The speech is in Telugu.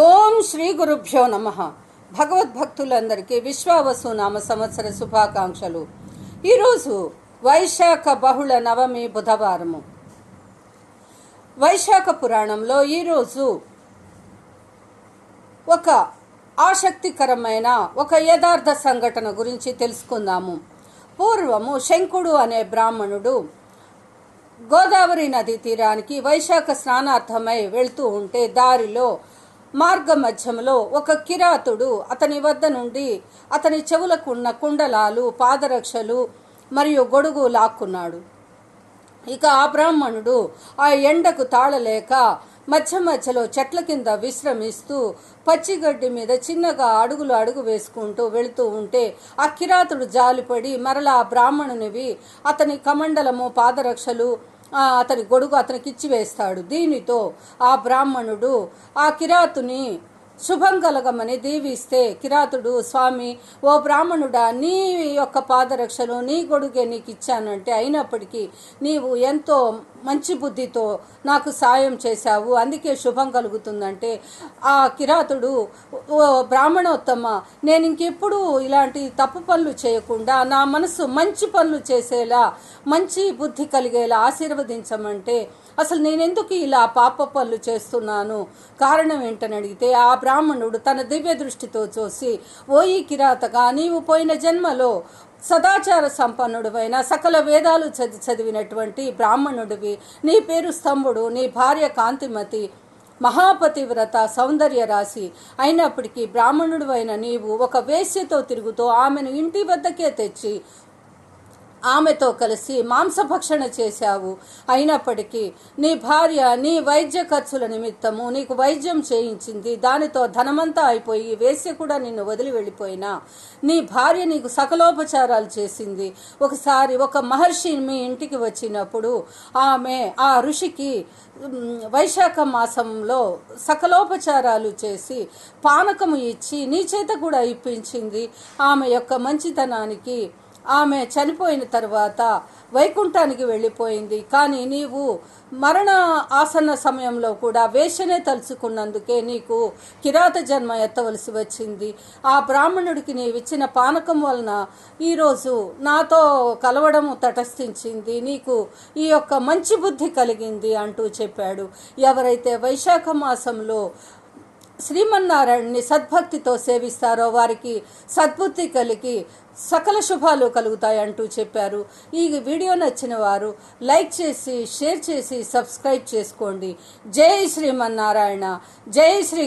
ఓం శ్రీ గురుభ్యో నమ. భగవద్భక్తులందరికీ విశ్వావసు నామ సంవత్సర శుభాకాంక్షలు. ఈరోజు వైశాఖ బహుళ నవమి బుధవారము. వైశాఖ పురాణంలో ఈరోజు ఒక ఆసక్తికరమైన ఒక యథార్థ సంఘటన గురించి తెలుసుకుందాము. పూర్వము శంకుడు అనే బ్రాహ్మణుడు గోదావరి నది తీరానికి వైశాఖ స్నానార్థమై వెళ్తూ ఉంటే దారిలో మార్గ మధ్యంలో ఒక కిరాతుడు అతని వద్ద నుండి అతని చెవులకు ఉన్న కుండలాలు, పాదరక్షలు మరియు గొడుగు లాక్కున్నాడు. ఇక ఆ బ్రాహ్మణుడు ఆ ఎండకు తాళలేక మధ్యలో చెట్ల కింద విశ్రమిస్తూ పచ్చిగడ్డి మీద చిన్నగా అడుగు వేసుకుంటూ వెళుతూ ఉంటే ఆ కిరాతుడు జాలిపడి మరలా ఆ బ్రాహ్మణునివి అతని కమండలము, పాదరక్షలు, అతని గొడుగు అతనికి ఇచ్చివేస్తాడు. దీనితో ఆ బ్రాహ్మణుడు ఆ కిరాతుని శుభం కలగమని దీవిస్తే కిరాతుడు, స్వామి, ఓ బ్రాహ్మణుడా, నీ యొక్క పాదరక్షలు, నీ గొడుగే నీకు ఇచ్చానంటే అయినప్పటికీ నీవు ఎంతో మంచి బుద్ధితో నాకు సాయం చేశావు, అందుకే శుభం కలుగుతుందంటే ఆ కిరాతుడు, ఓ బ్రాహ్మణోత్తమ, నేను ఇంకెప్పుడు ఇలాంటి తప్పు పనులు చేయకుండా నా మనసు మంచి పనులు చేసేలా, మంచి బుద్ధి కలిగేలా ఆశీర్వదించమంటే అసలు నేనెందుకు ఇలా పాప పనులు చేస్తున్నాను, కారణం ఏంటని అడిగితే ఆ బ్రాహ్మణుడు తన దివ్య దృష్టితో చూసి, ఓ ఈ కిరాతగా, నీవు పోయిన జన్మలో సదాచార సంపన్నుడివైన సకల వేదాలు చదివినటువంటి బ్రాహ్మణుడివి, నీ పేరు స్తంభుడు, నీ భార్య కాంతిమతి, మహాపతివ్రత, సౌందర్య రాశి అయినప్పటికీ బ్రాహ్మణుడు అయిన నీవు ఒక వేశ్యతో తిరుగుతూ ఆమెను ఇంటి వద్దకే తెచ్చి ఆమెతో కలిసి మాంసభక్షణ చేశావు. అయినప్పటికీ నీ భార్య నీ వైద్య ఖర్చుల నిమిత్తము నీకు వైద్యం చేయించింది, దానితో ధనమంతా అయిపోయి వేశ్య కూడా నిన్ను వదిలి వెళ్ళిపోయినా నీ భార్య నీకు సకలోపచారాలు చేసింది. ఒకసారి ఒక మహర్షి మీ ఇంటికి వచ్చినప్పుడు ఆమె ఆ ఋషికి వైశాఖ మాసంలో సకలోపచారాలు చేసి పానకము ఇచ్చి నీ చేత కూడా ఇప్పించింది. ఆమె యొక్క మంచితనానికి ఆమె చనిపోయిన తర్వాత వైకుంఠానికి వెళ్ళిపోయింది. కానీ నీవు మరణ ఆసన్న సమయంలో కూడా వేశ్యనే తలుచుకున్నందుకే నీకు కిరాత జన్మ ఎత్తవలసి వచ్చింది. ఆ బ్రాహ్మణుడికి నీవిచ్చిన పానకం వలన ఈరోజు నాతో కలవడము తటస్థించింది, నీకు ఈ యొక్క మంచి బుద్ధి కలిగింది అంటూ చెప్పాడు. ఎవరైతే వైశాఖ మాసంలో శ్రీమన్నారాయణని సద్భక్తితో సేవిస్తారో వారికి సద్బుద్ధి కలిగి సకల శుభాలు కలుగుతాయి అంటూ చెప్పారు. ఈ వీడియో నచ్చిన వారు లైక్ చేసి, షేర్ చేసి, సబ్స్క్రైబ్ చేసుకోండి. జై శ్రీమన్నారాయణ, జై శ్రీ